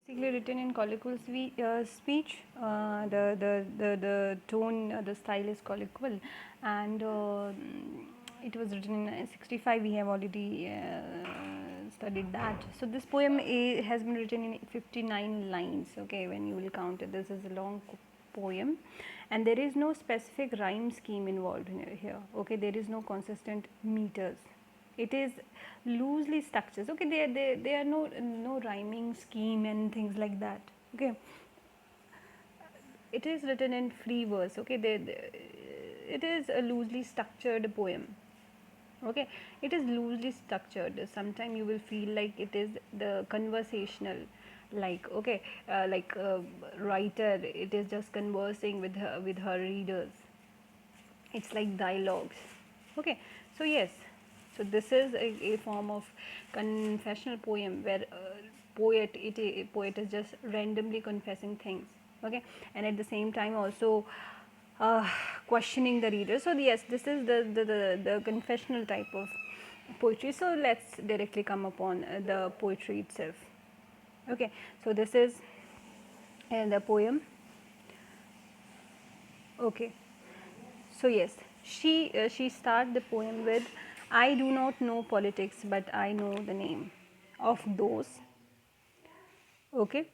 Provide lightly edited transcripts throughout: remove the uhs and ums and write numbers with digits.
Basically written in colloquial speech. The tone, the style is colloquial, and it was written in 65. We have already studied that. So this poem has been written in 59 lines. Okay, when you will count it, this is a long poem, and there is no specific rhyme scheme involved in here. Okay, there is no consistent meters. It is loosely structured. Okay, there are no rhyming scheme and things like that. Okay, it is written in free verse. Okay, it is a loosely structured poem. Okay, it is loosely structured. Sometimes you will feel like it is the conversational, like okay, like a writer, it is just conversing with her readers. It's like dialogues. Okay, so yes, so this is a form of confessional poem where poet is just randomly confessing things. Okay, and at the same time also uh, questioning the reader. So yes, this is the confessional type of poetry. So let's directly come upon the poetry itself. Okay, so this is the poem. Okay, so yes, she start the poem with, I do not know politics, but I know the name of those. Okay,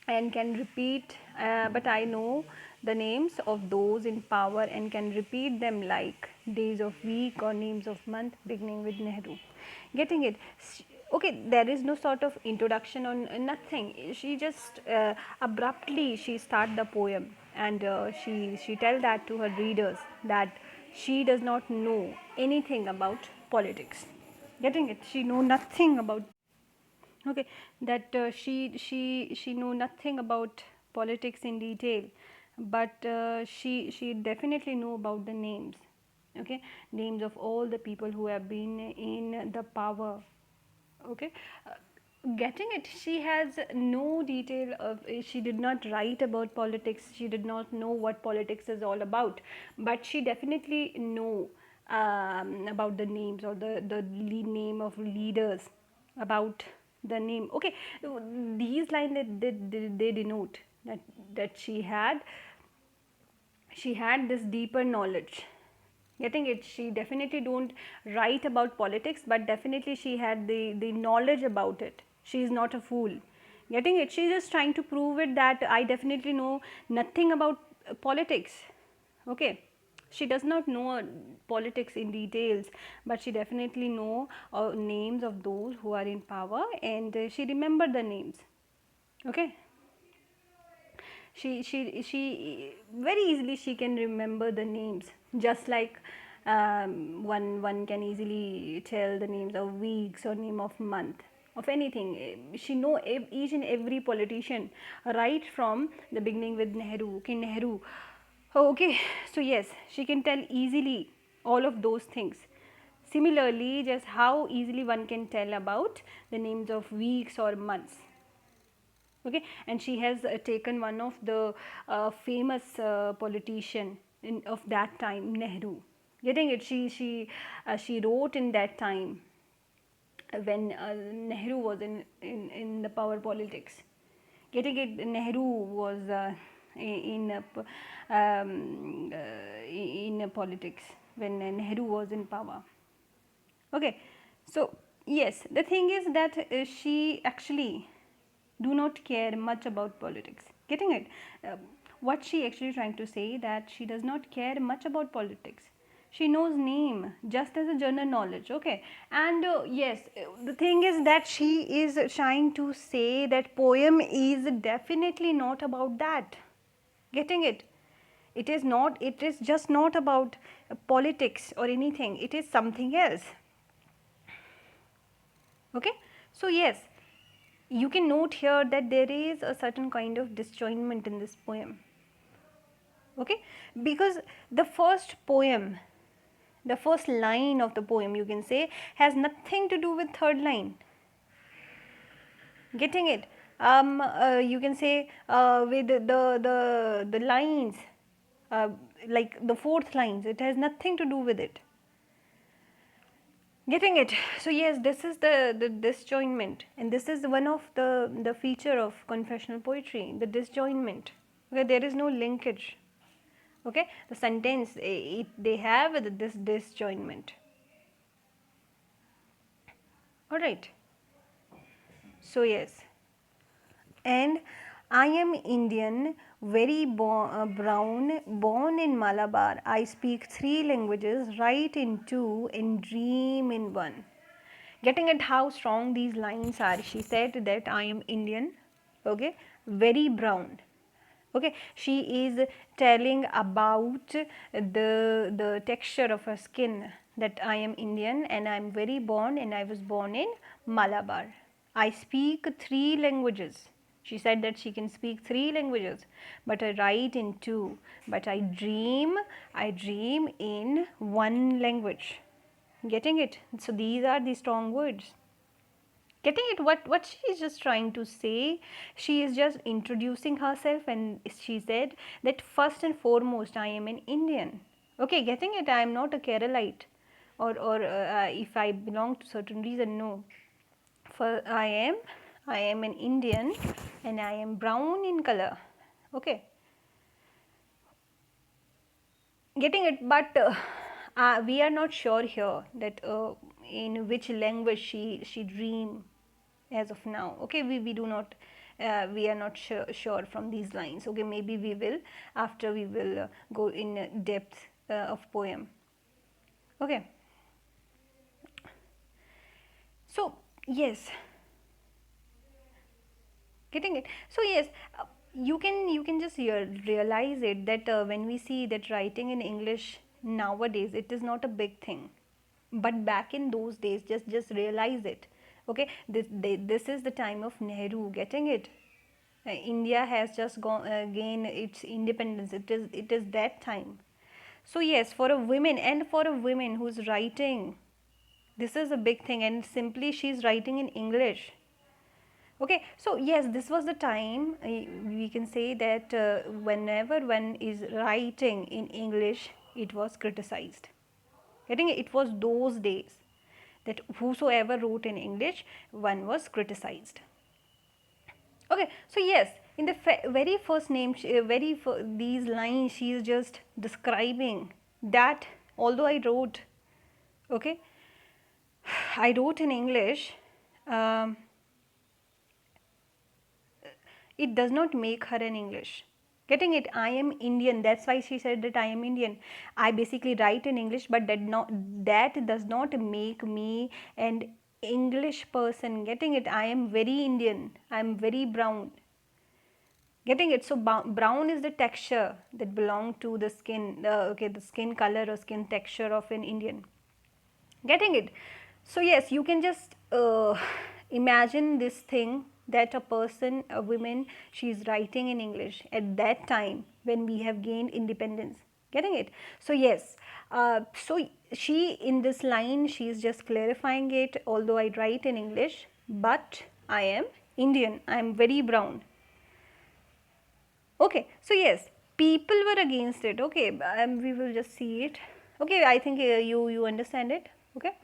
and can repeat, but I know the names of those in power and can repeat them like days of week or names of month beginning with Nehru. Getting it? Okay, there is no sort of introduction or nothing. She just abruptly she start the poem, and she tell that to her readers that she does not know anything about politics. Getting it? She know nothing about, okay, that she know nothing about politics in detail, but she definitely know about the names. Okay, names of all the people who have been in the power. Okay, getting it? She has no detail of, she did not write about politics, she did not know what politics is all about, but she definitely know about the names or the name of leaders, about the name. Okay, these lines they denote that she had this deeper knowledge. Getting it? She definitely don't write about politics, but definitely she had the knowledge about it. She is not a fool. Getting it? She's just trying to prove it that I definitely know nothing about politics. Okay, she does not know politics in details, but she definitely know names of those who are in power, and she remember the names. Okay, she very easily she can remember the names, just like one can easily tell the names of weeks or name of month of anything. She know each and every politician right from the beginning with Nehru. Okay, Nehru. Oh, okay, so yes, she can tell easily all of those things. Similarly, just how easily one can tell about the names of weeks or months. Okay, and she has taken one of the famous politician of that time, Nehru. Getting it? She wrote in that time when Nehru was in the power politics. Getting it? Nehru was in politics when Nehru was in power. Okay, so yes, the thing is that she actually do not care much about politics. Getting it? What she actually trying to say, that she does not care much about politics. She knows name just as a general knowledge. Okay, and yes, the thing is that she is trying to say that poem is definitely not about that. Getting it? It is not. It is just not about politics or anything. It is something else. Okay, so yes, you can note here that there is a certain kind of disjointment in this poem. Okay, because the first poem, the first line of the poem, you can say, has nothing to do with third line. Getting it? You can say with the lines, uh, like the fourth lines, it has nothing to do with it. Getting it? So yes, this is the disjointment, and this is one of the feature of confessional poetry, the disjointment, where there is no linkage. Okay, the sentence, they have this disjointment. All right. So yes, and I am Indian, very brown, born in Malabar. I speak three languages, write in two, and dream in one. Getting at how strong these lines are, she said that I am Indian, okay, very brown. Okay, she is telling about the texture of her skin, that I am Indian and I am very born, and I was born in Malabar. I speak three languages. She said that she can speak three languages, but I write in two. But I dream in one language. Getting it? So these are the strong words. Getting it? What she is just trying to say, she is just introducing herself, and she said that first and foremost I am an Indian. Okay, getting it? I am not a Keralite, or if I belong to certain reason, no. For I am an Indian, and I am brown in color. Okay, getting it? But we are not sure here that in which language she dream as of now. Okay, we do not we are not sure from these lines. Okay, maybe we will, after we will go in depth of poem. Okay, so yes, getting it? So yes, you can just realize it, that when we see that writing in English nowadays, it is not a big thing, but back in those days, just realize it. Okay, this is the time of Nehru. Getting it? India has just gained its independence. It is that time. So yes, for a woman, and for a woman who's writing, this is a big thing, and simply she's writing in English. Okay, so yes, this was the time, we can say that whenever one is writing in English, it was criticized. I think it was those days that whosoever wrote in English, one was criticized. Okay, so yes, in the very first name, these lines, she is just describing that although I wrote, okay, I wrote in English, um, it does not make her an English. Getting it? I am Indian. That's why she said that I am Indian. I basically write in English, but that does not make me an English person. Getting it? I am very Indian. I am very brown. Getting it? So brown is the texture that belong to the skin. Okay, the skin color or skin texture of an Indian. Getting it? So yes, you can just imagine this thing, that a person, a woman, she is writing in English at that time when we have gained independence. Getting it? So yes, so she, in this line, she is just clarifying it. Although I write in English, but I am Indian. I am very brown. Okay, so yes, people were against it. Okay, we will just see it. Okay, I think you understand it. Okay,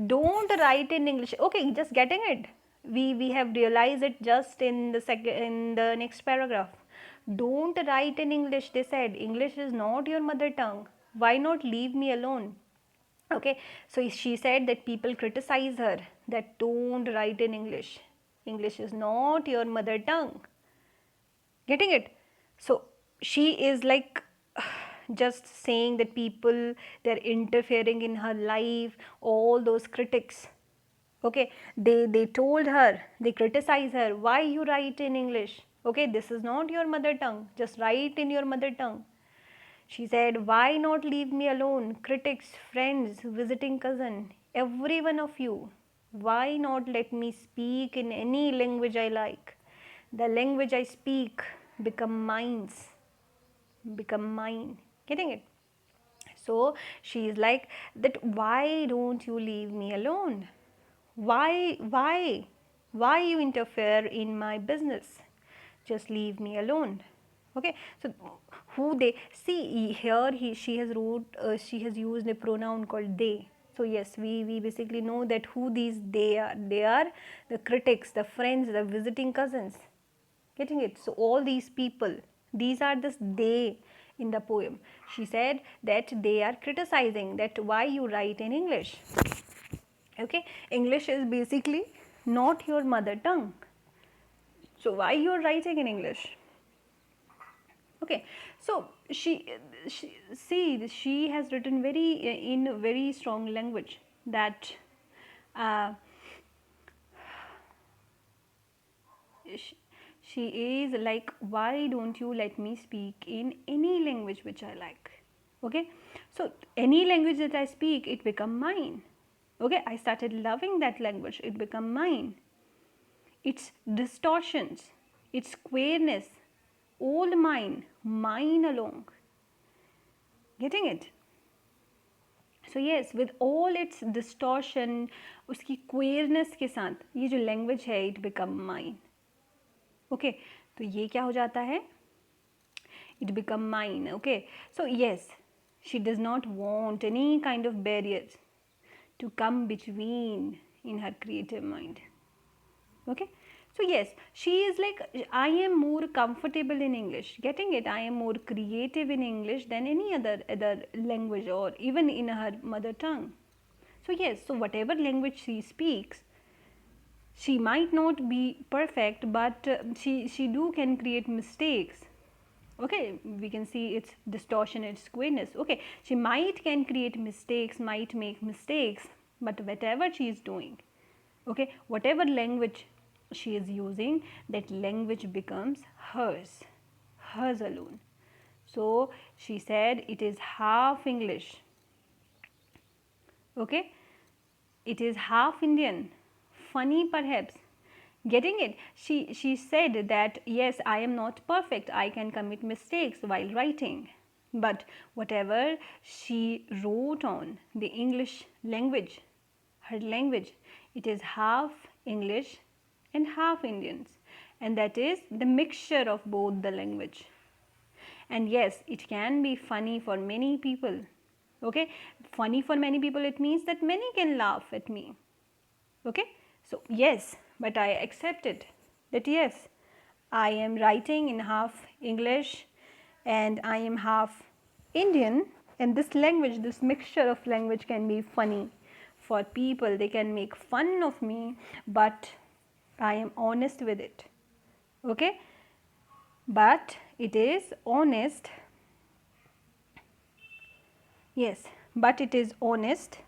don't write in English. Okay, just getting it. We have realized it just in the next paragraph. Don't write in English. They said English is not your mother tongue. Why not leave me alone? Okay, so she said that people criticize her, that don't write in English. English is not your mother tongue. Getting it? So she is like just saying that people, they're interfering in her life, all those critics. Okay, they told her, they criticize her, why you write in English? Okay, this is not your mother tongue, just write in your mother tongue. She said, why not leave me alone? Critics, friends, visiting cousin, every one of you, why not let me speak in any language I like? The language I speak become mine. Getting it? So she is like that, why don't you leave me alone? Why you interfere in my business? Just leave me alone. Okay, so who they, see here, she has used a pronoun called they. So yes, we basically know that who these they are. They are the critics, the friends, the visiting cousins. Getting it? So all these people, these are this they in the poem. She said that they are criticizing that why you write in English. Okay, English is basically not your mother tongue. So why you are writing in English? Okay, so she see she has written very in very strong language that uh, sh- she is like, why don't you let me speak in any language which I like? Okay, so any language that I speak, it become mine. Okay, I started loving that language, it become mine. Its distortions, its queerness, all mine, mine alone. Getting it? So yes, with all its distortion, उसकी queerness के साथ ये जो language है, it become mine. Okay, तो ये क्या हो जाता है? It become mine. Okay, so yes, she does not want any kind of barriers to come between in her creative mind. Okay, so yes, she is like, I am more comfortable in English. Getting it? I am more creative in English than any other language, or even in her mother tongue. So yes, so whatever language she speaks, she might not be perfect, but she do can create mistakes. Okay, we can see its distortion, its queerness. Okay, she might can create mistakes, might make mistakes, but whatever she is doing, okay, whatever language she is using, that language becomes hers, hers alone. So she said it is half English, okay, it is half Indian. Funny perhaps. Getting it? She said that yes, I am not perfect, I can commit mistakes while writing, but whatever she wrote on the English language, her language, it is half English and half Indians, and that is the mixture of both the language. And yes, it can be funny for many people. Okay, funny for many people, it means that many can laugh at me. Okay, so yes, but I accept it that yes, I am writing in half English and I am half Indian, and this language, this mixture of language can be funny for people, they can make fun of me, but I am honest with it. Okay, but it is honest. Yes, but it is honest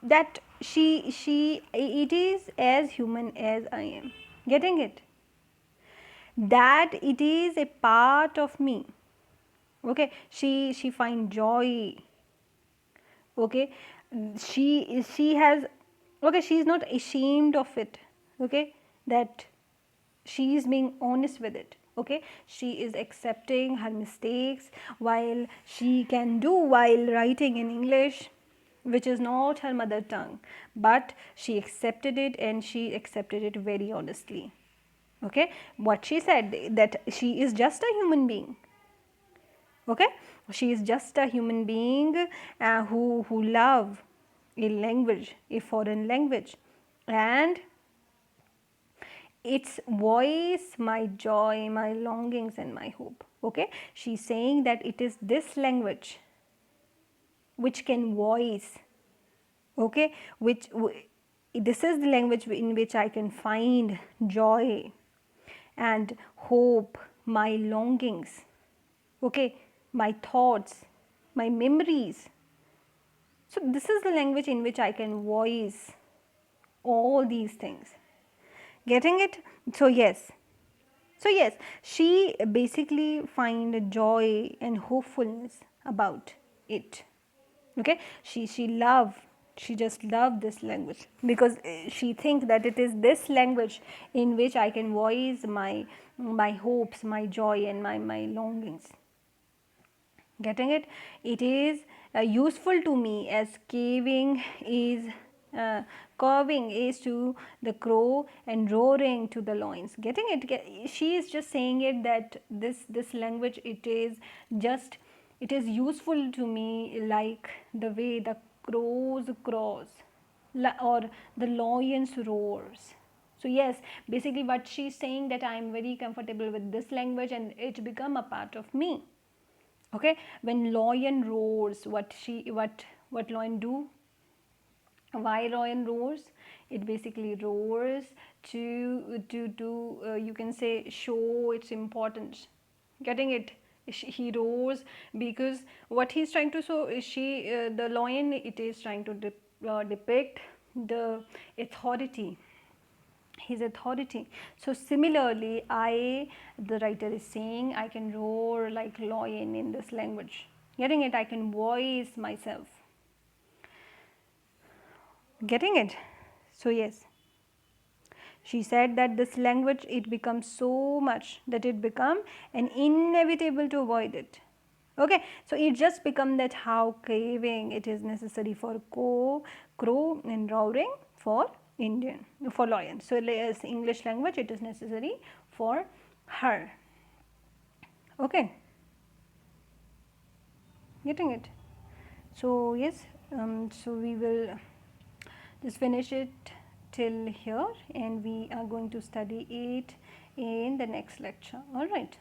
that she it is as human as I am. Getting it? That it is a part of me. Okay, she find joy. Okay, she has, okay, she is not ashamed of it. Okay, that she is being honest with it. Okay, she is accepting her mistakes while she can do while writing in English, which is not her mother tongue, but she accepted it, and she accepted it very honestly. Okay, what she said, that she is just a human being. Okay, she is just a human being who love a language, a foreign language, and its voice my joy, my longings, and my hope. Okay, she's saying that it is this language which can voice, okay, this is the language in which I can find joy and hope, my longings, okay, my thoughts, my memories. So this is the language in which I can voice all these things. Getting it? So yes, she basically find joy and hopefulness about it. Okay, she just loved this language because she thinks that it is this language in which I can voice my hopes, my joy, and my longings. Getting it? It is useful to me as uh, carving is to the crow and roaring to the loins. Getting it? She is just saying it that this language, it is just It is useful to me like the way the crows crows or the lions roars. So yes, basically what she's saying, that I am very comfortable with this language and it become a part of me. Okay, when lion roars, what lion do? Why lion roars? It basically roars to you can say show its importance. Getting it? He roars because what he's trying to show is the lion, it is trying to depict the authority, his authority. So similarly, the writer is saying, I can roar like lion in this language. Getting it? I can voice myself. Getting it? So yes, she said that this language, it becomes so much that it become an inevitable to avoid it. Okay, so it just become that how craving it is necessary for crow and roaring for Indian, for lion. So as English language, it is necessary for her. Okay, getting it? So yes, so we will just finish it till here and we are going to study it in the next lecture. All right.